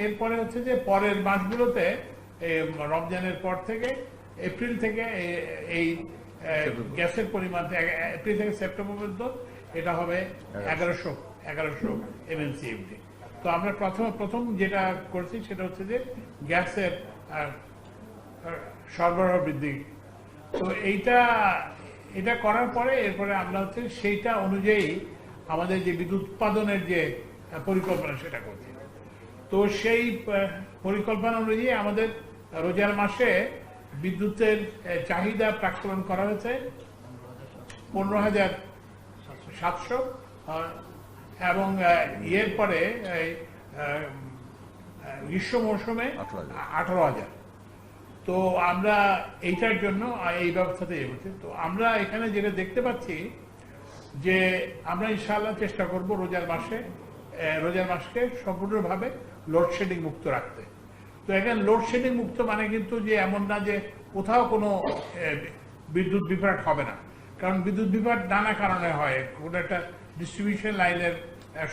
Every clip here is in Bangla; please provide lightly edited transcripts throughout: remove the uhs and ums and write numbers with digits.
এরপরে হচ্ছে যে পরের মাসগুলোতে রমজানের পর থেকে এপ্রিল থেকে এই গ্যাসের পরিমাণ এপ্রিল থেকে সেপ্টেম্বর পর্যন্ত এটা হবে 1100 MMCFD। তো আমরা প্রথম যেটা করছি সেটা হচ্ছে যে গ্যাসের সরবরাহ বৃদ্ধি। তো এটা করার পরে এরপরে আমরা হচ্ছে সেইটা অনুযায়ী আমাদের যে বিদ্যুৎ উৎপাদনের যে পরিকল্পনা সেটা করছি। তো সেই পরিকল্পনা অনুযায়ী আমাদের রোজার মাসে বিদ্যুতের চাহিদা প্রাক্কলন করা হয়েছে 15,700 এবং এর পরে গ্রীষ্ম মৌসুমে 18,000। তো আমরা এইটার জন্য এই ব্যবস্থাতে এগোচ্ছি। তো আমরা এখানে যেটা দেখতে পাচ্ছি যে আমরা ইনশাআল্লাহ চেষ্টা করব রোজার মাসকে সম্পূর্ণভাবে লোডশেডিং মুক্ত রাখতে। তো এখানে লোডশেডিং মুক্ত মানে কিন্তু যে এমন না যে কোথাও কোনো বিদ্যুৎ বিভ্রাট হবে না, কারণ বিদ্যুৎ বিভ্রাট নানা কারণে হয়। কোনো একটা ডিস্ট্রিবিউশন লাইনের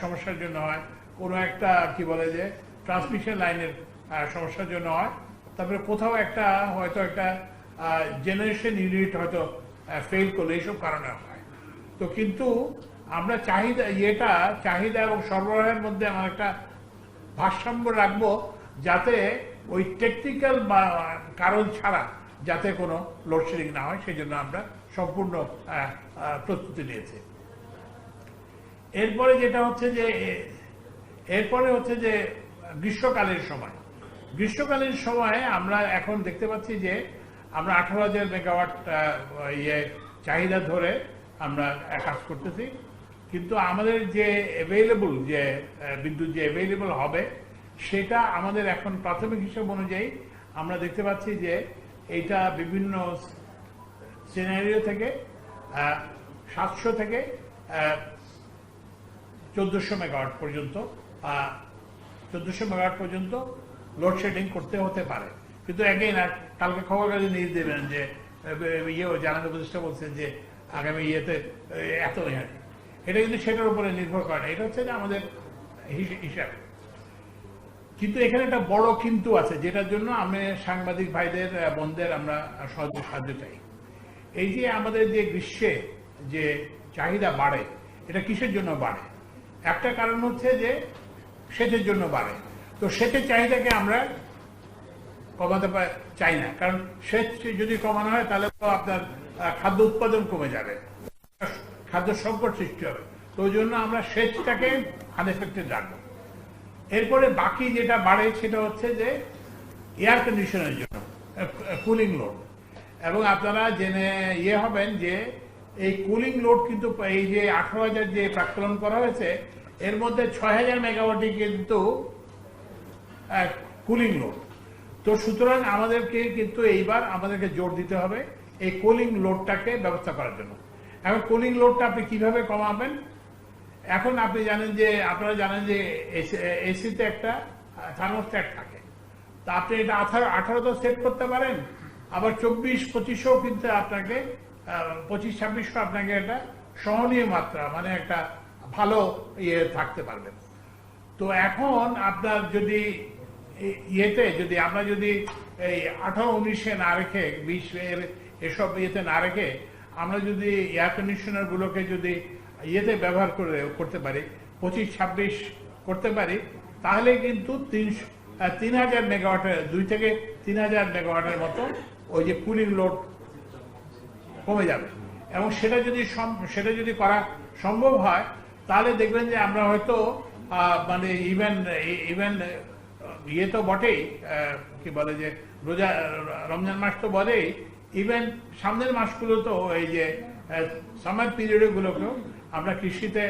সমস্যার জন্য হয়, কোনো একটা কি বলে যে ট্রান্সমিশন লাইনের সমস্যার জন্য হয়, তারপরে কোথাও হয়তো একটা জেনারেশন ইউনিট হয়তো ফেল করলে, এইসব কারণে হয়। তো কিন্তু আমরা চাহিদা এবং সরবরাহের মধ্যে আমার একটা ভারসাম্য রাখবো, যাতে ওই টেকনিক্যাল কারণ ছাড়া যাতে কোনো লোডশেডিং না হয়, সেই জন্য আমরা সম্পূর্ণ প্রস্তুতি নিয়েছি। এরপরে হচ্ছে যে গ্রীষ্মকালীন সময়ে আমরা এখন দেখতে পাচ্ছি যে আমরা 18,000 মেগাওয়াট চাহিদা ধরে আমরা কাজ করতেছি। কিন্তু আমাদের যে অ্যাভেলেবল যে বিদ্যুৎ যে অ্যাভেলেবল হবে সেটা আমাদের এখন প্রাথমিক হিসাব অনুযায়ী আমরা দেখতে পাচ্ছি যে এইটা বিভিন্ন সিনারিও থেকে 700 থেকে 1400 মেগাওয়াট পর্যন্ত লোডশেডিং করতে হতে পারে। কিন্তু কালকে খবর কাজে নিয়ে দেবেন যে জ্বালানি উপদেষ্টা বলছেন যে আগামী এত এটা কিন্তু সেটার উপরে নির্ভর করে না, এটা হচ্ছে যে আমাদের হিসাব। কিন্তু এখানে একটা বড় কিন্তু আছে, যেটার জন্য আমি সাংবাদিক ভাইদের বোনদের আমরা সাহায্য চাই। এই যে আমাদের যে গ্রীষ্মে যে চাহিদা বাড়ে, এটা কিসের জন্য বাড়ে? একটা কারণ হচ্ছে যে সেচের জন্য বাড়ে। তো সেচের চাহিদাকে আমরা কমাতে চাই না, কারণ সেচ যদি কমানো হয় তাহলে তো আপনার খাদ্য উৎপাদন কমে যাবে, খাদ্য সংকট সৃষ্টি হবে। তো ওই জন্য আমরা সেচটাকে আনএফেক্টেড রাখবো। এরপরে বাকি যেটা বাড়ে সেটা হচ্ছে যে এয়ার কন্ডিশনের জন্য কুলিং লোড। এবং আপনারা জেনে হবেন যে এই কুলিং লোড কিন্তু এই যে 18,000 যে প্রাক্কলন করা হয়েছে এর মধ্যে 6,000 মেগাওয়াটই কিন্তু কুলিং লোড। তো সুতরাং আমাদেরকে কিন্তু এইবার আমাদেরকে জোর দিতে হবে এই কুলিং লোডটাকে ব্যবস্থা করার জন্য। এখন কুলিং লোডটা আপনি কিভাবে কমাবেন? এখন আপনারা জানেন যে এসিতে একটা থার্মোস্ট্যাট থাকে। তা আপনি এটা 18 সেট করতে পারেন, আবার 24-25 কিন্তু আপনাকে 25-26 আপনাকে একটা সহনীয় মাত্রা, মানে একটা ভালো থাকতে পারবেন। তো এখন আপনার যদি আমরা যদি এই 18-19 না রেখে 20 এসব না রেখে আমরা যদি এয়ার কন্ডিশনার গুলোকে যদি ব্যবহার করতে পারি, 25-26 করতে পারি, তাহলে কিন্তু 3,000 মেগাওয়াটের 2 থেকে 3,000 মেগাওয়াটের মতো ওই যে কুলিং লোড কমে যাবে। এবং সেটা যদি করা সম্ভব হয় তাহলে দেখবেন যে আমরা হয়তো মানে ইভেন তো বটেই, কি বলে যে রমজান মাস তো বলেই, ইভেন সামনের মাসগুলো তো এই যে সামার পিরিয়ড গুলোকেও আমরা কৃষিতে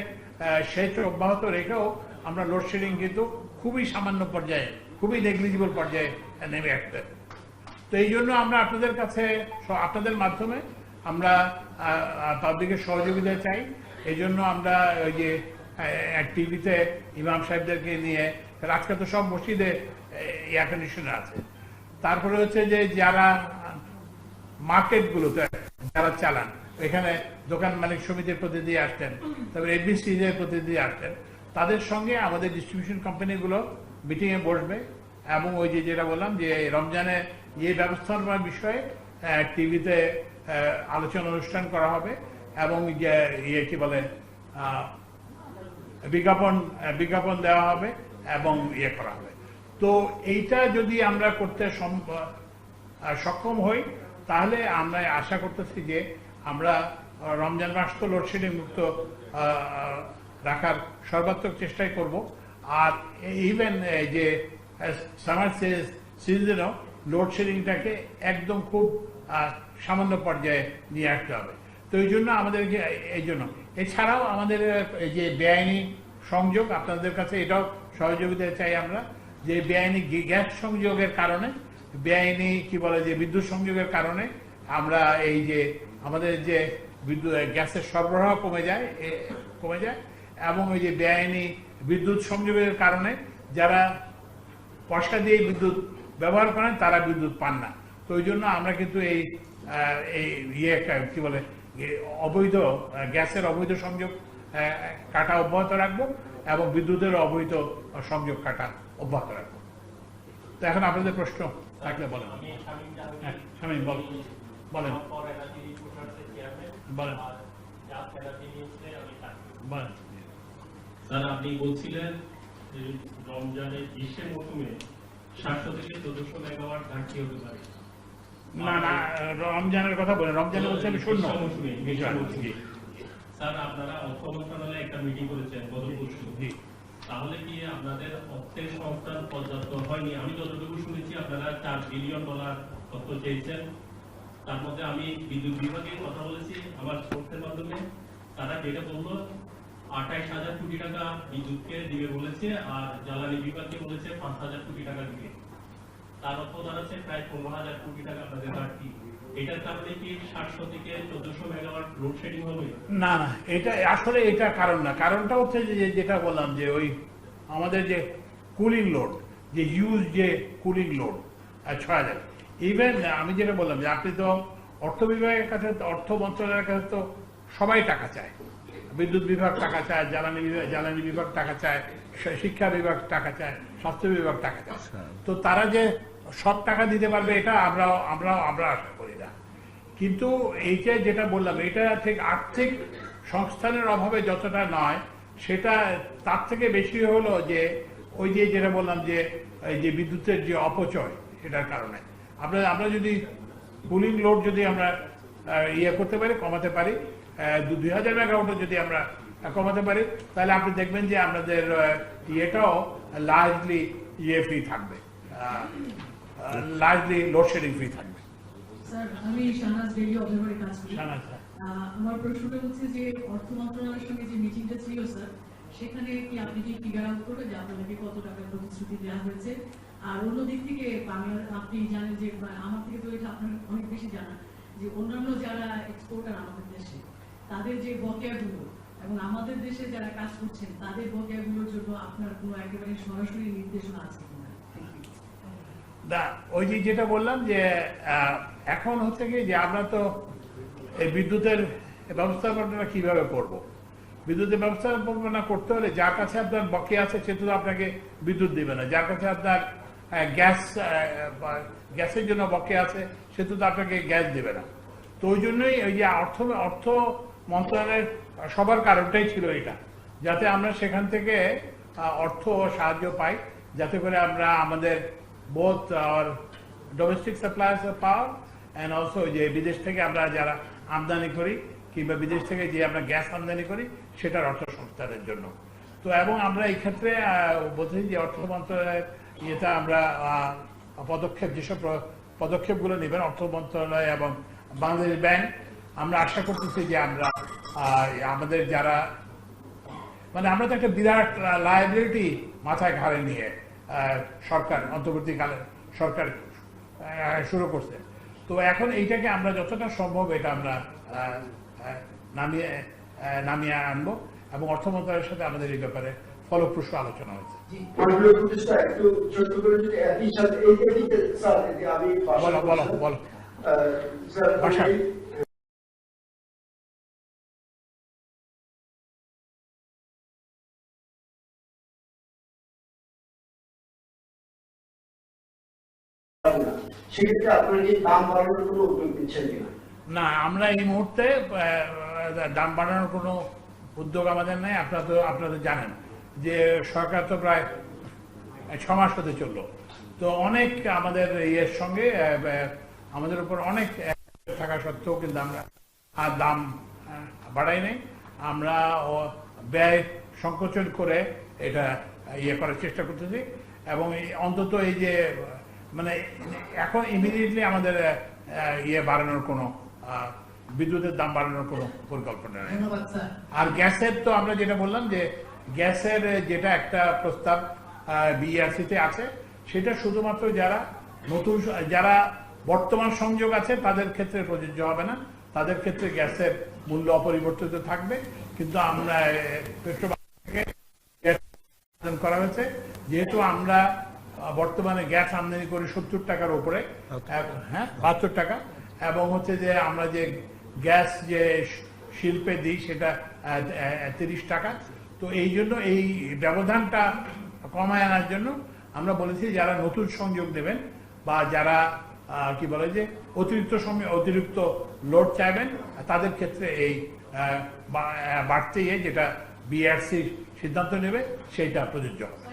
সেচ অব্যাহত রেখেও আমরা লোডশেডিং কিন্তু খুবই সামান্য পর্যায়ে, খুবই নেগলিজিবল পর্যায়ে নেমে আসতে। তো এই জন্য আমরা আপনাদের মাধ্যমে আমরা পাবলিকের সহযোগিতা চাই। এই জন্য আমরা ওই যে টিভিতে ইমাম সাহেবদেরকে নিয়ে, আজকে তো সব মসজিদে এয়ার কন্ডিশনার আছে। তারপরে হচ্ছে যে যারা মার্কেটগুলোতে যারা চালান, এখানে দোকান মালিক সমিতির প্রতিনিধি আসতেন, তারপরে এবিসি প্রতিনিধি আসতেন, তাদের সঙ্গে আমাদের ডিস্ট্রিবিউশন কোম্পানিগুলো মিটিংয়ে বসবে এবং ওই যে যেটা বললাম যে রমজানে এই ব্যবস্থাপনার বিষয়ে টিভিতে আলোচনা অনুষ্ঠান করা হবে এবং যে কি বলে বিজ্ঞাপন দেওয়া হবে এবং করা হবে। তো এইটা যদি আমরা করতে সক্ষম হই তাহলে আমরা আশা করতেছি যে আমরা রমজান মাস তো লোডশেডিং মুক্ত রাখার সর্বাত্মক চেষ্টাই করব। আর ইভেন যে সামার সিজনেও লোডশেডিংটাকে একদম খুব সামান্য পর্যায়ে নিয়ে আসতে হবে। তো এই জন্য আমাদেরকে এছাড়াও আমাদের এই যে বেআইনি সংযোগ, আপনাদের কাছে এটাও সহযোগিতা চাই আমরা, যে বেআইনি গ্যাস সংযোগের কারণে, বেআইনি কি বলে যে বিদ্যুৎ সংযোগের কারণে আমরা এই যে আমাদের যে বিদ্যুৎ গ্যাসের সরবরাহ কমে যায় এবং ওই যে বেআইনি বিদ্যুৎ সংযোগের কারণে যারা পয়সা দিয়ে বিদ্যুৎ ব্যবহার করেন তারা বিদ্যুৎ পান না। তো ওই জন্য আমরা কিন্তু এই কি বলে অবৈধ গ্যাসের অবৈধ সংযোগ কাটা অব্যাহত রাখবো এবং বিদ্যুতের অবৈধ সংযোগ কাটা অব্যাহত রাখবো। তো এখন আপনাদের প্রশ্ন থাকলে বলেন। হ্যাঁ শামীম বলেন। বলেন। স্যার আপনি বলছিলেন রমজানের গ্রীষ্মের মৌসুমে 700 থেকে 1400 মেগাওয়াট ঘাটতি হতে পারে। না রমজানের কথা বলেন, রমজানের হচ্ছে আমি শূন্য। স্যার আপনারা অর্থ মন্ত্রণালয়ে একটা মিটিং করেছেন গত পরশু, তাহলে কি আপনাদের অর্থের সংস্থান পর্যাপ্ত হয়নি? আমি যতটুকু শুনেছি আপনারা $4 বিলিয়ন অর্থ চেয়েছেন। তার মধ্যে আমি বিদ্যুৎ বিভাগের কথা বলেছি আমার সোর্সের মাধ্যমে, তারা যেটা বললো 28,000 কোটি টাকা বিদ্যুৎকে দিবে বলেছে, আর জ্বালানি বিভাগকে বলেছে 5,000 কোটি টাকা দিবে। তার অর্থ দাঁড়াচ্ছে প্রায় 15,000 কোটি টাকা আপনাদের ঘাটতি। এটার কারণে কি 700 থেকে 1400 মেগাওয়াট লোডশেডিং হবে? না এটা আসলে এটা কারণ না। কারণটা হচ্ছে যে যেটা বললাম যে ওই আমাদের যে কুলিং লোড, যে ইউজ যে কুলিং লোড 6,000, ইভেন আমি যেটা বললাম যে আপনি তো অর্থ বিভাগের কাছে, অর্থ মন্ত্রণালয়ের কাছে তো সবাই টাকা চায়, বিদ্যুৎ বিভাগ টাকা চায়, জ্বালানি বিভাগ টাকা চায়, শিক্ষা বিভাগ টাকা চায়, স্বাস্থ্য বিভাগ টাকা চায়। তো তারা যে সব টাকা দিতে পারবে এটা আমরা আশা করি না। কিন্তু এইটা যেটা বললাম এটা ঠিক আর্থিক সংস্থানের অভাবে যতটা নয়, সেটা তার থেকে বেশি হলো যে ওই যে যেটা বললাম যে এই যে বিদ্যুতের যে অপচয়, সেটার কারণে আমরা যদি কুলিং লোড যদি আমরা করতে পারি, কমাতে পারি, 2000 মেগাওয়াটও যদি আমরা কমাতে পারি, তাহলে আপনি দেখবেন যে আমাদের এটাও লার্জলি ফ্রি থাকবে, লার্জলি লোডশেডিং ফ্রি থাকবে। স্যার আমি শাহনাজ ডেইলি অবজারভারে কাজ করি। আমার প্রশ্নটা হচ্ছে যে অর্থ মন্ত্রণালয়ের সঙ্গে যে মিটিংটা ছিল স্যার, সেখানে কি আপনি কি ফিগার আউট করবে যে আপনাদেরকে কত টাকার প্রতিশ্রুতি দেওয়া হয়েছে? আর অন্য দিক থেকে আপনি জানেন যে আমার থেকে তো এটা আপনার অনেক বেশি জানা যে অন্যান্য যারা এক্সপোর্টার আমাদের দেশে, তাদের যে বকেয়াগুলো এবং আমাদের দেশে যারা কাজ করছেন তাদের বকেয়াগুলোর জন্য আপনার কোনো একেবারে সরাসরি নির্দেশনা আছে কিনা? ওই যে যেটা বললাম যে এখন হচ্ছে কি যে আমরা তো এই বিদ্যুতের ব্যবস্থাপনাটা কিভাবে করব, বিদ্যুতের ব্যবস্থাপনা করতে হলে যার কাছে আপনার বকেয়া আছে সে তো আপনাকে বিদ্যুৎ দেবে না, যার কাছে আপনার গ্যাসের জন্য বকেয়া আছে সে তো আপনাকে গ্যাস দেবে না। তো ওই জন্যই ওই যে অর্থ মন্ত্রণালয়ের সবার কারণটাই ছিল এটা, যাতে আমরা সেখান থেকে অর্থ সাহায্য পাই, যাতে করে আমরা আমাদের both our domestic supplies of power and also যে বিদেশ থেকে আমরা যারা আমদানি করি কিংবা বিদেশ থেকে যে আমরা গ্যাস আমদানি করি সেটার অর্থ সংস্থানের জন্য। তো এবং আমরা এই ক্ষেত্রে বলছি যে অর্থ মন্ত্রণালয়ের ইয়েটা আমরা যেসব পদক্ষেপগুলো নেবেন অর্থ মন্ত্রণালয় এবং বাংলাদেশ ব্যাংক, আমরা আশা করতেছি যে আমরা আমাদের যারা আমরা তো একটা বিরাট লায়াবিলিটি মাথায় ঘাড়ে নিয়ে সরকার, অন্তর্বর্তীকালে সরকার শুরু করছে। তো এখন এইটাকে আমরা যতটা সম্ভব এটা আমরা নামিয়ে আনবো এবং অর্থ মন্ত্রণালয়ের সাথে আমাদের এই ব্যাপারে ফলপ্রসূ আলোচনা হয়েছে। বলো। সেক্ষেত্রে আপনারা কি দাম বাড়ানোর কোনো উদ্যোগ নিচ্ছেন কিনা? না, আমরা এই মুহূর্তে দাম বাড়ানোর কোনো উদ্যোগ আমাদের নেই। আপনারা তো জানেন যে সরকার তো প্রায় 6 মাস হতে চললো, তো অনেক আমাদের ইয়ের সঙ্গে আমাদের উপর অনেক থাকা সত্ত্বেও কিন্তু আমরা আর দাম বাড়াই নাই। আমরা ব্যয় সংকোচন করে এটা ইয়ে করার চেষ্টা করতেছি, এবং অন্তত এই যে মানে এখন ইমিডিয়েটলি আমাদের ইয়ে বাড়ানোর কোনো বিদ্যুতের দাম বাড়ানোর কোনো পরিকল্পনা নেই। আর গ্যাসের তো আমরা যেটা বললাম যে গ্যাসের যেটা একটা প্রস্তাব বিইআরসিতে আছে, সেটা শুধুমাত্র যারা বর্তমান সংযোগ আছে তাদের ক্ষেত্রে প্রযোজ্য হবে না, তাদের ক্ষেত্রে গ্যাসের মূল্য অপরিবর্তিত থাকবে। কিন্তু আমরা পেট্রোবাংলা গ্যাস করা হয়েছে, যেহেতু আমরা বর্তমানে গ্যাস আমদানি করি 70 টাকার উপরে, হ্যাঁ 72 টাকা, এবং হচ্ছে যে আমরা যে গ্যাস যে শিল্পে দিই সেটা 30 টাকা। তো এই জন্য এই ব্যবধানটা কমায় আনার জন্য আমরা বলেছি যারা নতুন সংযোগ দেবেন বা যারা কি বলে যে অতিরিক্ত লোড চাইবেন, তাদের ক্ষেত্রে এই বাড়তি যেটা বিআরসি সিদ্ধান্ত নেবে সেইটা প্রযোজ্য হবে।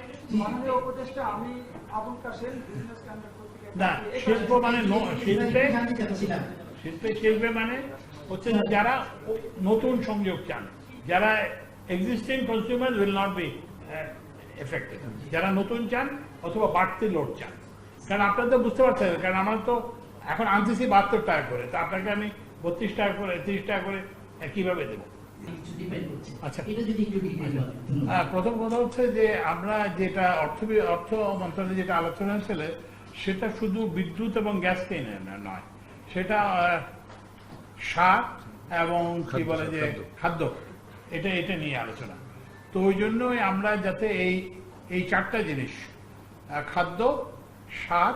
না, শিল্প মানে শিল্পে মানে হচ্ছে যারা নতুন সংযোগ চান, যারা existing consumer will not be affected, যারা নতুন চান অথবা বাড়তি লোড চান। কারণ আপনারা তো বুঝতে পারছেন, কারণ আমরা তো এখন আনতেছি 72 টাকা করে, তো আপনাকে আমি 32 টাকা করে 30 টাকা করে কিভাবে দেবো? আচ্ছা, প্রথম কথা হচ্ছে যে আমরা যেটা অর্থ মন্ত্রণালয়ে যেটা আলোচনা হয়েছিল সেটা শুধু বিদ্যুৎ এবং গ্যাসকে নয়, সেটা সার এবং কি বলে যে খাদ্য, এটা নিয়ে আলোচনা। তো ওই জন্যই আমরা যাতে এই 4টা জিনিস, খাদ্য, সার,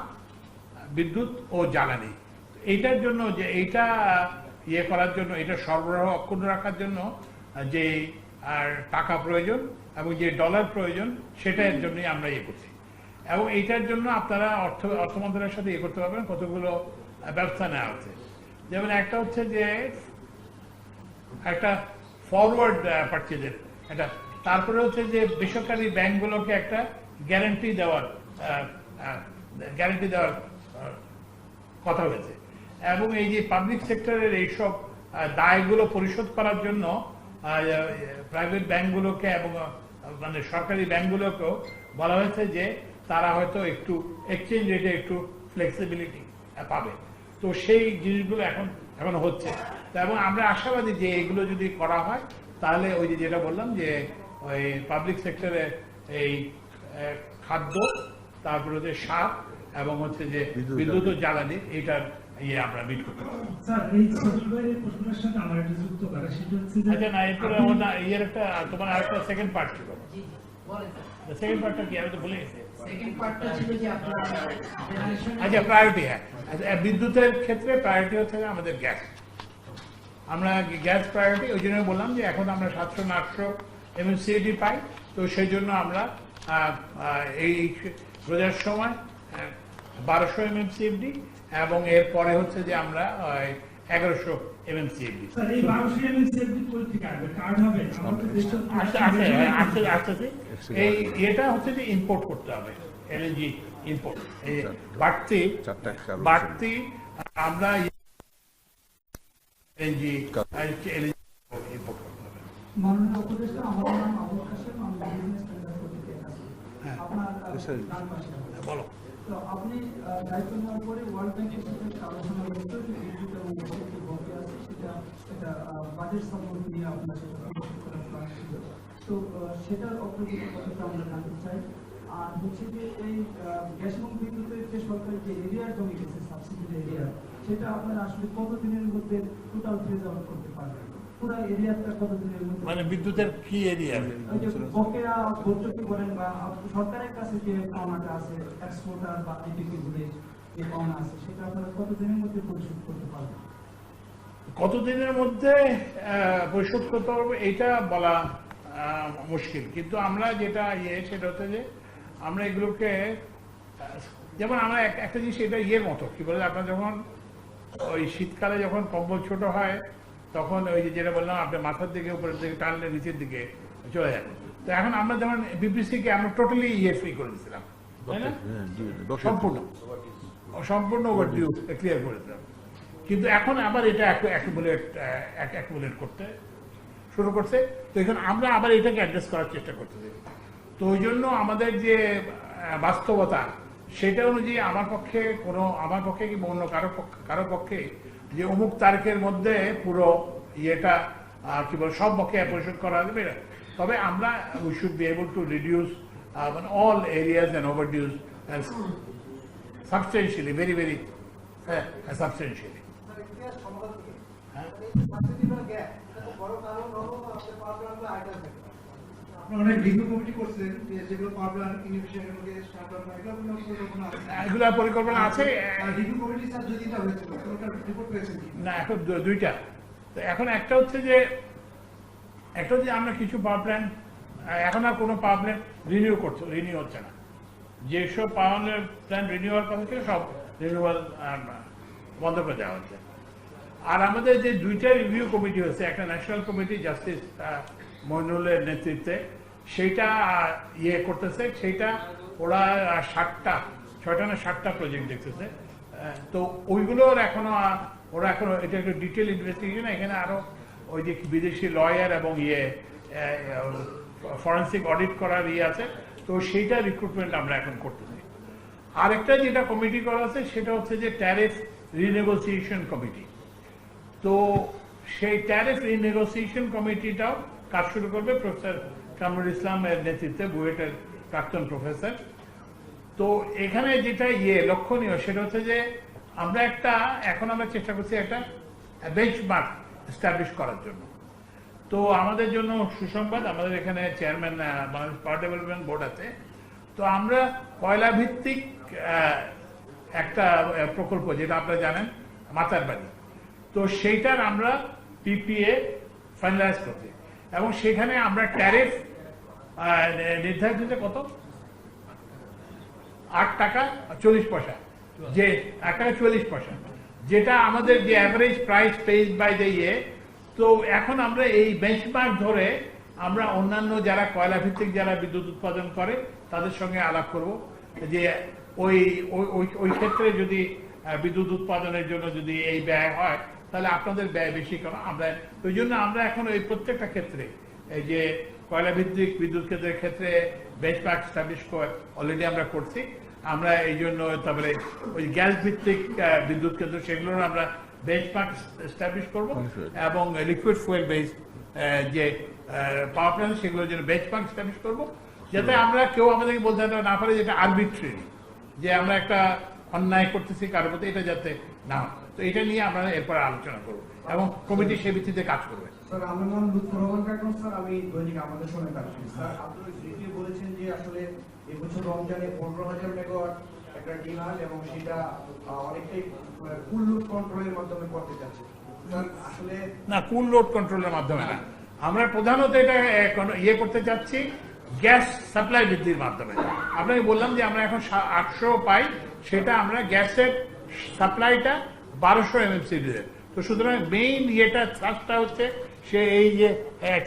বিদ্যুৎ ও জ্বালানি, এইটার জন্য যে এইটা ইয়ে করার জন্য, এটা সরবরাহ অক্ষুণ্ণ রাখার জন্য যে টাকা প্রয়োজন এবং যে ডলার প্রয়োজন, সেটার জন্যই আমরা ইয়ে করছি। এবং এইটার জন্য আপনারা অর্থ মন্ত্রণালয়ের সাথে ইয়ে করতে পারবেন, কতগুলো ব্যবস্থা নেওয়া হচ্ছে। যেমন একটা হচ্ছে যে একটা ফরওয়ার্ড পারচেজের একটা, তারপরে হচ্ছে যে বেসরকারি ব্যাংকগুলোকে একটা গ্যারান্টি দেওয়ার কথা হয়েছে, এবং এই যে পাবলিক সেক্টরের এইসব দায়গুলো পরিশোধ করার জন্য প্রাইভেট ব্যাংকগুলোকে এবং মানে সরকারি ব্যাংকগুলোকেও বলা হয়েছে যে তারা হয়তো একটু এক্সচেঞ্জ রেটে একটু ফ্লেক্সিবিলিটি পাবে। তো সেই জিনিসগুলো এখন হচ্ছে, এবং আমরা আশাবাদী যে এগুলো যদি করা হয় তাহলে ওই যে যেটা বললাম যে ওই পাবলিক সেক্টরে এই খাদ্য, তারপরে হচ্ছে সার এবং হচ্ছে যে বিদ্যুৎ ও জ্বালানি, এইটার আমরা মিট করতে পারবো। আচ্ছা, না এরপরে ইয়ের একটা তোমার আরেকটা সেকেন্ড পার্ট ছিল, সেকেন্ড পার্টটা কি আমি তো ভুলে গেছি। আচ্ছা, প্রায়োরিটি, হ্যাঁ, বিদ্যুতের ক্ষেত্রে প্রায়োরিটি হচ্ছে আমাদের গ্যাস। আমরা গ্যাস প্রায়োরিটি, ওই জন্য বললাম যে এখন আমরা 700-800 MMCD পাই। তো সেই জন্য আমরা এই রোজার সময় 1200 MMCD, এবং এরপরে হচ্ছে যে আমরা 1100 MMCD। এই এটা হচ্ছে যে ইম্পোর্ট করতে হবে, এলএনজি ইম্পোর্ট, বাড়তি আমরা এলএনজি ইম্পোর্ট করতে হবে। মাননীয় উপদেষ্টা, আমার নাম আবুল কাশেম, আমি বিজনেস টেন্ডার পত্রিকায় আছি। আপনার বলো। তো আপনি দায়িত্ব নেওয়ার পরে ওয়ার্ল্ড ব্যাংকের সাথে আলোচনা করতে যে বিদ্যুৎ এবং গ্যাসের যে বকে আছে সেটা বাজেট সাপোর্ট নিয়ে আপনার সেটা করার প্ল্যান ছিল। তো সেটার অগ্রগতি কতটা আমরা জানতে চাই। আর হচ্ছে যে এই গ্যাস এবং বিদ্যুতের যে সরকারি যে এরিয়ার জমি গেছে, সাবসিডি এরিয়া, সেটা আপনারা আসলে কতদিনের মধ্যে টোটাল ফেজ আউট করতে পারবেন? পুরো এরিয়াটা কতদিনের মধ্যে, মানে বিদ্যুতের কি এরিয়া? বকেয়া ভর্তুকি বলেন বা সরকারের কাছে যে পাওনাটা আছে, এক্সপোর্টার বা আইপিপি ভিলেজ যে পাওনা আছে, সেটা আপনারা কতদিনের মধ্যে পরিশোধ করতে পারবেন? কতদিনের মধ্যে পরিশোধ করতে পারবো এটা বলা মুশকিল, কিন্তু আমরা যেটা সেটা হচ্ছে যে আমরা এগুলোকে যেমন আমরা একটা জিনিস এটা ইয়ের মতো কি বলে, আপনার যখন ওই শীতকালে যখন কম্বল ছোট হয় তখন ওই যে যেটা বললাম আপনার মাথার দিকে উপরের দিকে টানলে নিচের দিকে চলে যায়। তো এখন আমরা যেমন বিপিসিকে আমরা টোটালি ইয়ে ফ্রি করে দিয়েছিলাম, তাই না? সম্পূর্ণ ওভারডিউ ক্লিয়ার করে দিলাম। কিন্তু এখন আবার এটা অ্যাকুমুলেট করতে শুরু করছে। তো এখন আমরা আবার এটাকে অ্যাড্রেস করার চেষ্টা করতেছি। তো ওই জন্য আমাদের যে বাস্তবতা সেটা অনুযায়ী আমার পক্ষে কি অন্য কারো পক্ষে যে অমুক তারিখের মধ্যে পুরো ইয়েটা কি বলে সব পক্ষে পরিশোধ করা যাবে না। তবে আমরা we should be able to reduce all areas and overdues substantially, very substantially. অনেক রিভিউ কমিটি করছেন যেগুলো পাওয়ার প্ল্যান্ট ইনিশিয়েটিভের মধ্যে স্টার্ট আপ এগুলো পরিকল্পনা আছে। রিভিউ কমিটি স্যার দুইটা হয়েছিল, ওটার রিপোর্ট পেয়েছেন কি না, এখন দুইটা। তো এখন একটা হচ্ছে যে আমরা কিছু পাওয়ার প্ল্যান্ট এখন আর কোনো পাওয়ার প্ল্যান্ট রিনিউ হচ্ছে না। যেসব পাওয়ার প্ল্যান্ট রিনিউ হওয়ার কথা ছিল সব রিনিউয়াল বন্ধ করে দেওয়া হচ্ছে। আর আমাদের যে দুইটা রিভিউ কমিটি হচ্ছে, একটা ন্যাশনাল কমিটি জাস্টিস মইনুলের নেতৃত্বে, সেইটা ইয়ে করতেছে, সেইটা ওরা 6টা না 7টা প্রজেক্ট দেখতেছে। তো ওইগুলোর ওরা এখনো এটা একটু ডিটেল ইনভেস্টিগেশন, এখানে আরো ওই যে বিদেশি লয়ার এবং ফরেন্সিক অডিট করার আছে। তো সেইটা রিক্রুটমেন্ট আমরা এখন করতেছি। আরেকটা যেটা কমিটি করা আছে সেটা হচ্ছে যে ট্যারিফ রিনেগোসিয়েশন কমিটি। তো সেই ট্যারিফ রিনেগোসিয়েশন কমিটিটাও কাজ শুরু করবে প্রফেসর কামরুল ইসলামের নেতৃত্বে, বুয়েটের প্রাক্তন প্রফেসর। তো এখানে যেটা লক্ষণীয় সেটা হচ্ছে যে আমরা এখন আমরা চেষ্টা করছি একটা বেঞ্চমার্ক এস্টাবলিশ করার জন্য। তো আমাদের জন্য সুসংবাদ, আমাদের এখানে chairman Bangladesh power development board আছে। তো আমরা কয়লা ভিত্তিক একটা প্রকল্প, যেটা আপনারা জানেন মাতারবাড়ি, তো সেইটার আমরা পিপিএ ফাইনালাইজ করছি এবং সেখানে আমরা ট্যারিফ নির্ধারিত কত 8 টাকা 40 পয়সা, যে 8 টাকা 40 পয়সা, যেটা আমাদের যে average price paid by the তো এখন আমরা এই বেঞ্চমার্ক ধরে আমরা অন্যান্য যারা কয়লা ভিত্তিক যারা বিদ্যুৎ উৎপাদন করে তাদের সঙ্গে আলাপ করব যে ওই ক্ষেত্রে যদি বিদ্যুৎ উৎপাদনের জন্য যদি এই ব্যয় হয় তাহলে আপনাদের ব্যয় বেশি কেন। আমরা ওই জন্য আমরা এখন ওই প্রত্যেকটা ক্ষেত্রে এই যে কয়লা ভিত্তিক বিদ্যুৎ কেন্দ্রের ক্ষেত্রে বেঞ্চমার্ক এস্টাবলিশ অলরেডি আমরা করছি। আমরা এই জন্য তারপরে ওই গ্যাস ভিত্তিক বিদ্যুৎ কেন্দ্র সেগুলোর আমরা বেঞ্চমার্ক এস্টাবলিশ করবো এবং লিকুইড ফুয়েল বেস যে পাওয়ার প্ল্যান্ট সেগুলোর জন্য বেঞ্চমার্ক এস্টাবলিশ করবো, যাতে আমরা কেউ আমাদেরকে বলতে না পারে যেটা আরবিট্রারি, যে আমরা একটা অন্যায় করতেছি কারোর প্রতি, এটা যাতে না হয়। তো এটা নিয়ে আমরা এরপর আলোচনা করবো এবং কমিটি সে ভিত্তিতে কাজ করবে। স্যার, আমার নাম লুৎফর রহমান কাকন স্যার, আমি দৈনিক আমাদের সময় কাজ করি। স্যার, আপনি ভিডিও বলেছেন যে আসলে এবছর রমজানে 15,000 মেগাওয়াট একটা ডিমান্ড এবং সেটা অনেকটাই ফুল লোড কন্ট্রোলের মাধ্যমে করতে যাচ্ছে। স্যার, আসলে না, ফুল লোড কন্ট্রোলের মাধ্যমে না, আমরা প্রধানত এটা করতে চাচ্ছি গ্যাস সাপ্লাই বৃদ্ধির মাধ্যমে। আপনাকে বললাম যে আমরা এখন 800 পাই, সেটা আমরা গ্যাসের সাপ্লাইটা 1200 MMCD। তো সুতরাং মেইন থ্রাস্টটা হচ্ছে সে এই যে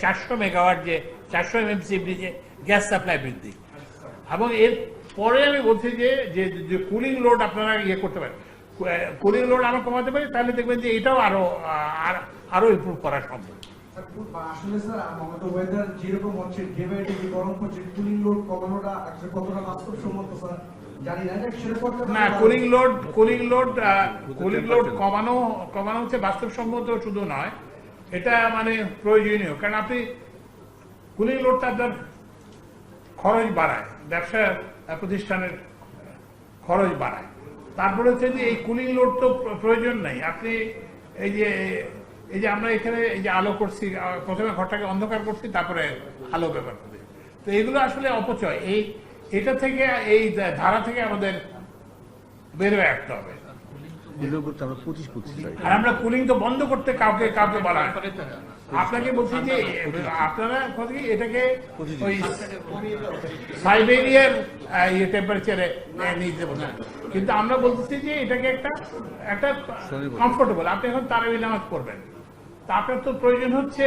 400 মেগাওয়াট যে 400 MMCD যে গ্যাস সাপ্লাই বৃদ্ধি। এবং এর পরে আমি বলছি যে কুলিং লোড আপনারা করতে পারেন, কুলিং লোড আমরা কমাতে পারি, তাহলে দেখবেন যে এটাও আরো ইমপ্রুভ করা সম্ভব। আসলে স্যার আমাদের ওয়েদার যেরকম হচ্ছে ডে বাই ডে গরম হচ্ছে, কুলিং লোড কমানোটা আসলে কতটা বাস্তবসম্মত স্যার জানি না। না, কুলিং লোড কমানো হচ্ছে বাস্তবসম্মত শুধু নয়, এটা মানে প্রয়োজনীয়। কারণ আপনি কুলিং লোডটা আপনার খরচ বাড়ায়, ব্যবসা প্রতিষ্ঠানের খরচ বাড়ায়। তারপরে হচ্ছে যে এই কুলিং লোড তো প্রয়োজন নাই। আপনি এই যে আমরা এখানে এই যে আলো করছি, প্রথমে ঘরটাকে অন্ধকার করছি, তারপরে আলো ব্যবহার করি, তো এগুলো আসলে অপচয়। এটা থেকে এই ধারা থেকে আমাদের বেরোয় আসতে হবে। আমরা 25 পাই। আর আমরা কুলিং তো বন্ধ করতে কাউকে কাউকে বলা হয়। আপনাকে বলছি যে আপনারা এটাকে ওই সাইবেরিয়ার টেম্পারেচারে নিতে বলছেন, কিন্তু আমরা বলতেছি যে এটাকে একটা একটা কমফোর্টেবল। আপনি এখন তারাবি নামাজ পড়বেন, তা আপনার তো প্রয়োজন হচ্ছে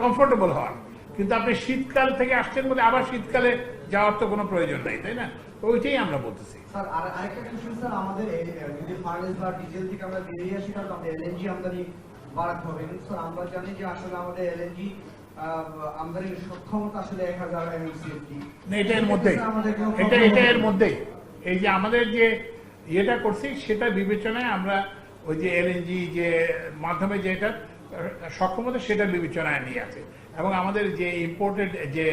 কমফোর্টেবল হওয়ার, কিন্তু আপনি শীতকাল থেকে আসছেন বলে আবার শীতকালে যাওয়ার তো কোনো প্রয়োজন নাই, তাই না? তো ওইটাই আমরা বলতেছি। স্যার আরেকটা কোশ্চেন স্যার, আমাদের যদি ফার্নেস বা ডিজেল থেকে আমরা বেরিয়ে আসি তাহলে আমাদের এলএনজি আমদানি বাড়াতে হবে। কিন্তু স্যার আমরা জানি যে আসলে আমাদের এলএনজি আমদানির সক্ষমতা আসলে 1000 MMCFD। এটা এর মধ্যেই, এটা এর মধ্যেই এই যে আমাদের যে ইয়েটা করছি সেটা বিবেচনায় আমরা ওই যে এলএনজি যে মাধ্যমে যেটা সক্ষমতা সেটা বিবেচনায় নিয়ে আছে, এবং আমাদের যে ইম্পোর্টেড যে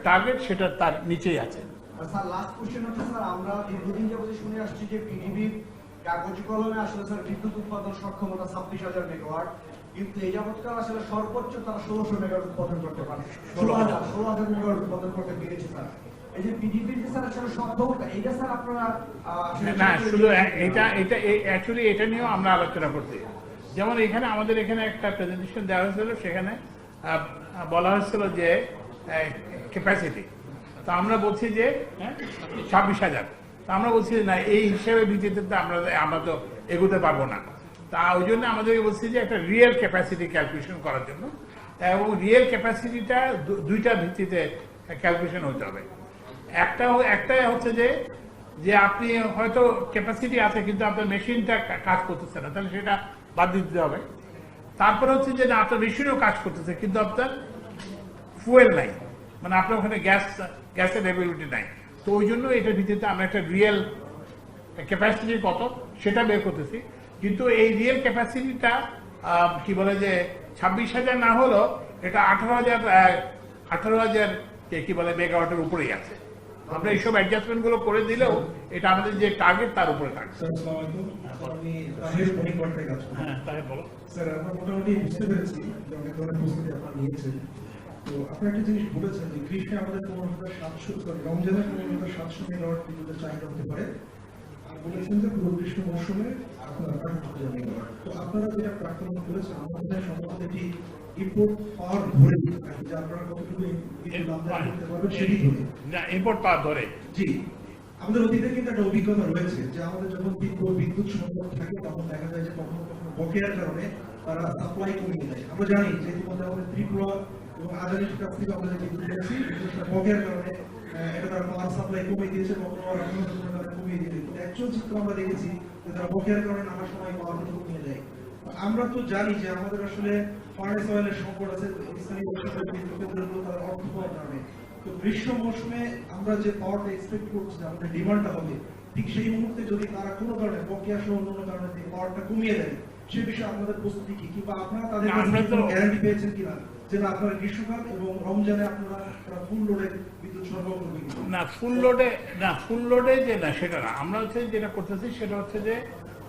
টার্গেট সেটা তার নিচেই আছে। স্যার লাস্ট কোশ্চেন হচ্ছে স্যার, আমরা দীর্ঘদিন যাবত শুনে আসছি যে পিডিবির কাগজ কলমে আসলে স্যার বিদ্যুৎ উৎপাদন সক্ষমতা 26,000 মেগাওয়াট, কিন্তু এই যাবৎকাল আসলে সর্বোচ্চ তারা 1600 মেগাওয়াট উৎপাদন করতে পারে, 16,000 মেগাওয়াট উৎপাদন করতে পেরেছে স্যার। এই যে পিডিবির যে স্যার আসলে সক্ষমতা, এটা স্যার আপনারা না শুধু এটা এটা অ্যাকচুয়ালি এটা নিয়েও আমরা আলোচনা করছি। যেমন এখানে আমাদের এখানে একটা প্রেজেন্টেশন দেওয়া হয়েছিল, সেখানে বলা হয়েছিল যে ক্যাপাসিটি, তো আমরা বলছি যে 26,000, তা আমরা বলছি না এই হিসেবে ভিত্তিতে তো আমরা তো এগোতে পারবো না। তা ওই জন্য আমাদেরকে বলছি যে একটা রিয়েল ক্যাপাসিটি ক্যালকুলেশন করার জন্য, এবং রিয়েল ক্যাপাসিটিটা দুইটা ভিত্তিতে ক্যালকুলেশন হতে হবে। একটা হচ্ছে যে আপনি হয়তো ক্যাপাসিটি আছে কিন্তু আপনার মেশিনটা কাজ করতেছে না, তাহলে সেটা বাদ দিতে হবে। তারপরে হচ্ছে যে আপনার মেশিনও কাজ করতেছে কিন্তু আপনার ফুয়েল নাই, মানে আপনার ওখানে গ্যাসের অ্যাভেলেবিলিটি নাই। তো ওই জন্য এটার ভিত্তিতে আমরা একটা রিয়েল ক্যাপাসিটি কত সেটা বের করতেছি, কিন্তু এই রিয়েল ক্যাপাসিটিটা কি বলে যে 26,000 না হলো এটা 18,000 কি বলে মেগাওয়াটের উপরেই আছে। আমরা এইসব অ্যাডজাস্টমেন্ট গুলো করে দিলেও এটা আমাদের যে টার্গেট তার উপরে থাকবে। হ্যাঁ তাই বলো স্যার, আমরা মোটামুটি বুঝতে পেরেছি যে অনেক ধরনের প্রস্তুতি আপনারা নিয়েছেন। তো আপনার একটা জিনিস বলেছেন যে গ্রীষ্মে আমাদের 15,700 রমজানের 15,700 মেগাওয়াট বিদ্যুতের চাহিদা হতে পারে, আর বলেছেন যে পুরো গ্রীষ্ম মৌসুমে আপনার 18,000 মেগাওয়াট। তো আপনারা যেটা প্রাক্তন করেছেন আমাদের সম্ভবত এটি ইম্পোর্ট পাওয়ার ধরে, যে আপনারা কতটুকু আমদানি করতে পারবেন সেটি ধরে, না ইম্পোর্ট পাওয়ার ধরে। জি, আমাদের অতীতে কিন্তু একটা অভিজ্ঞতা রয়েছে যে আমাদের যখন বিদ্যুৎ সংকট থাকে তখন দেখা যায় যে কখনো কখনো বকেয়ার কারণে তারা সাপ্লাই কমিয়ে দেয়। আমরা জানি যে ইতিমধ্যে আমাদের ত্রিপুরা এবং আদানির কাছ থেকে আমরা যে বিদ্যুৎ পেয়েছি বকেয়ার কারণে এটা তারা পাওয়ার সাপ্লাই কমিয়ে দিয়েছে, কখনো আবার তারা কমিয়ে দিয়েছে। কিন্তু অ্যাকচুয়াল চিত্র আমরা দেখেছি যে তারা বকেয়ার কারণে নানা সময় পাওয়ার কমিয়ে দেয়। আমরা তো জানি যে আমাদের আসলে ফার্নেস অয়েলের সংকট আছে, স্থানীয় বিদ্যুৎ তাদের অর্থ পাওয়ার কারণে। তো গ্রীষ্ম মৌসুমে আমরা যে পাওয়ারটা এক্সপেক্ট করছি যে আমাদের ডিমান্ডটা হবে, ঠিক সেই মুহূর্তে যদি তারা কোনো কারণে বকেয়া সহ অন্য কারণে পাওয়ারটা কমিয়ে দেয়, সে বিষয়ে আপনাদের প্রস্তুতি কি, কিংবা আপনারা তাদের গ্যারান্টি পেয়েছেন কিনা যে আপনারা গ্রীষ্মকাল এবং রমজানে আপনারা ফুল লোডে বিদ্যুৎ সরবরাহ করবেন? না ফুল লোডে যে না সেটা না, আমরা হচ্ছে যেটা করতেছি সেটা হচ্ছে যে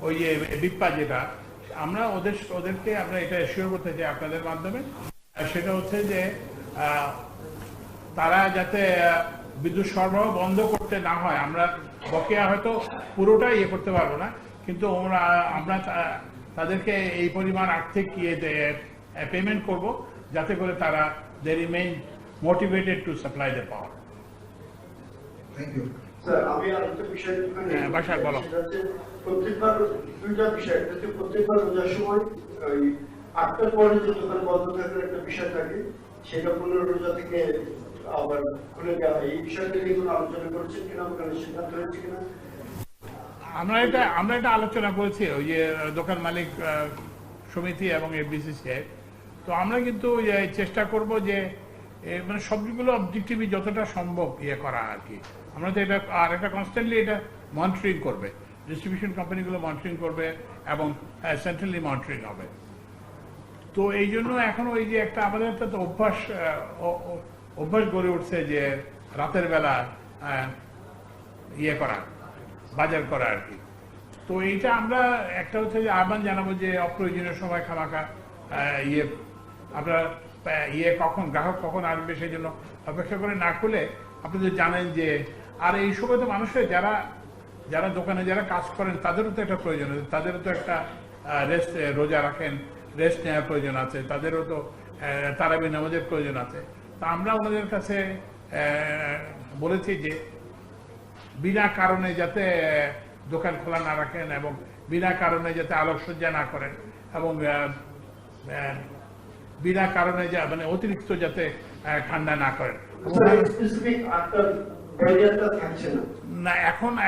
ওই যে বিপ্পা যেটা আমরা ওদেরকে আমরা এটা এশিওর করতে চাই আপনাদের মাধ্যমে, সেটা হচ্ছে যে তারা যাতে বিদ্যুৎ সরবরাহ বন্ধ করতে না হয়। আমরা বকেয়া হয়তো পুরোটাই ইয়ে করতে পারবো না, কিন্তু আমরা তাদেরকে এই পরিমাণ আর্থিক পেমেন্ট করব যাতে করে তারা they remain motivated to supply the power. Thank you sir, আমি আরেকটা বিষয় বাসার বলো। প্রত্যেকবার দুইটা বিষয়, প্রত্যেকবার রোজার সময় ওই 8টার পরে যে দোকান বন্ধ থাকার একটা বিষয় থাকে, সেটা 15 রোজা থেকে আবার খুলে দেওয়া হয়। এই বিষয়টা নিয়ে কোনো আলোচনা করেছেন কিনা, আপনার সিদ্ধান্ত হয়েছে কিনা? আমরা এটা আলোচনা করেছি ওই যে দোকান মালিক সমিতি এবং এফবিসিসিআই। তো আমরা কিন্তু চেষ্টা করব যে মানে সবগুলো অবজেক্টিভই যতটা সম্ভব ইয়ে করা আর কি। আমরা তো এটা আর একটা কনস্ট্যান্টলি এটা মনিটরিং করবে, ডিস্ট্রিবিউশন কোম্পানিগুলো মনিটরিং করবে এবং সেন্ট্রালি মনিটরিং হবে। তো এই জন্য এখন ওই যে একটা আমাদের একটা তো অভ্যাস গড়ে উঠছে যে রাতের বেলা ইয়ে করা, বাজার করা আর কি। তো এইটা আমরা একটা হচ্ছে যে আহ্বান জানাবো যে অপ্রয়োজনীয় সময় খামাখা আপনার কখন গ্রাহক কখন আসবে সেই জন্য অপেক্ষা করে না খুলে আপনি তো জানেন যে, আর এই সময় তো মানুষের যারা যারা দোকানে যারা কাজ করেন তাদেরও তো একটা প্রয়োজন আছে, তাদেরও তো একটা রেস্ট, রোজা রাখেন, রেস্ট নেওয়ার প্রয়োজন আছে, তাদেরও তো তারাবি নামাজের প্রয়োজন আছে। তা আমরা ওনাদের কাছে বলেছি যে বিনা কারণে যাতে দোকান খোলা না রাখেন এবং বিনা কারণে যাতে আলোকসজ্জা না করেন এবং বিনা কারণে মানে অতিরিক্ত যাতে ঠান্ডা না করেন। না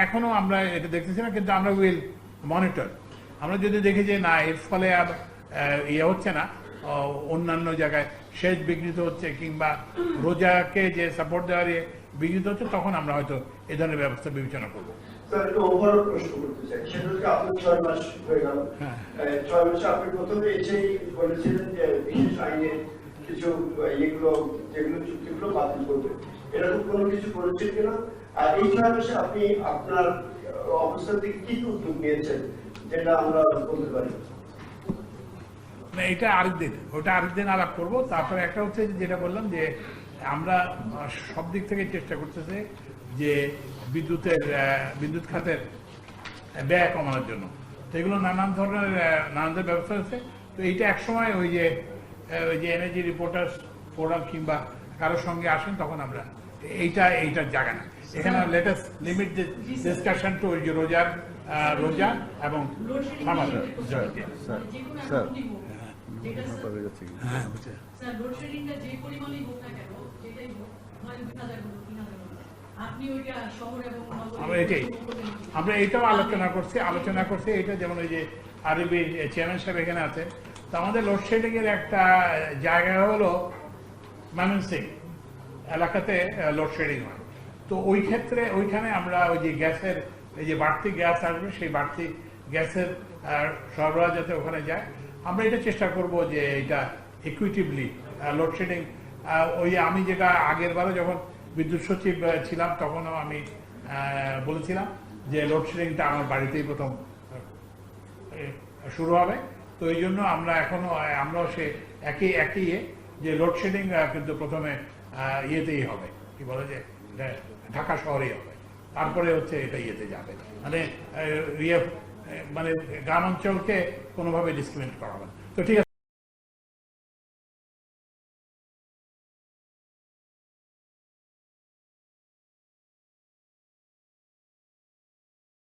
এখনো আমরা এটা দেখতেছি না, কিন্তু আমরা উইল মনিটর। আমরা যদি দেখি যে না এর ফলে আর ইয়ে হচ্ছে না, অন্যান্য জায়গায় সেচ বিঘ্নিত হচ্ছে কিংবা রোজাকে যে সাপোর্ট দেওয়ার বিঘ্নিত হচ্ছে, তখন আমরা হয়তো এ ধরনের ব্যবস্থা বিবেচনা করবো। ওভারঅল প্রশ্ন করতে চাই, সেটা হচ্ছে আপনার 6 মাস হয়ে গেল, 6 মাসে আপনি প্রথমে এসেই বলেছিলেন যে বিশেষ আইনের কিছু এগুলো যেগুলো চুক্তিগুলো বাতিল করবে, এরকম কোনো কিছু করেছেন কিনা? আর এই 6 মাসে আপনি আপনার অবস্থান থেকে কি উদ্যোগ নিয়েছেন যেটা আমরা বলতে পারি? না এটা আরেকদিন, ওটা আরেকদিন আলাপ করবো। তারপরে একটা হচ্ছে যেটা বললাম যে আমরা সব দিক থেকে চেষ্টা করতেছি যে বিদ্যুৎ খাতের ব্যয় কমানোর জন্য। তো এগুলো নানান ধরনের ব্যবস্থা আছে। তো এইটা একসময় ওই যে এনার্জি রিপোর্টার্স ফোরাম কিংবা কারোর সঙ্গে আসেন, তখন আমরা এইটার জায়গা না। এখানে লেটেস্ট লিমিট ডিসকাশন টু ওই যে রোজা এবং আমরা এইটাও আলোচনা করছি এটা যেমন ওই যে আরবির চেয়ারম্যান সাহেব এখানে আছে। তো আমাদের লোডশেডিং এর একটা জায়গা হলো ময়মনসিংহ এলাকাতে লোডশেডিং হয়। তো ওই ক্ষেত্রে ওইখানে আমরা ওই যে গ্যাসের এই যে বাড়তি গ্যাস আসবে, সেই বাড়তি গ্যাসের সরবরাহ যাতে ওখানে যায়, আমরা এটা চেষ্টা করব যে এটা ইকুইটিভলি লোডশেডিং। ওই আমি যেটা আগের বারে যখন বিদ্যুৎ সচিব ছিলাম তখনও আমি বলেছিলাম যে লোডশেডিংটা আমার বাড়িতেই প্রথম শুরু হবে। তো এই জন্য আমরাও সে একই যে লোডশেডিং কিন্তু প্রথমে ইয়েতেই হবে, কি বলে যে ঢাকা শহরেই হবে, তারপরে হচ্ছে এটা ইয়েতে যাবে, মানে গ্রামাঞ্চলকে কোনোভাবে ডিসক্রিমিনেট করা হবে। তো ঠিক আছে।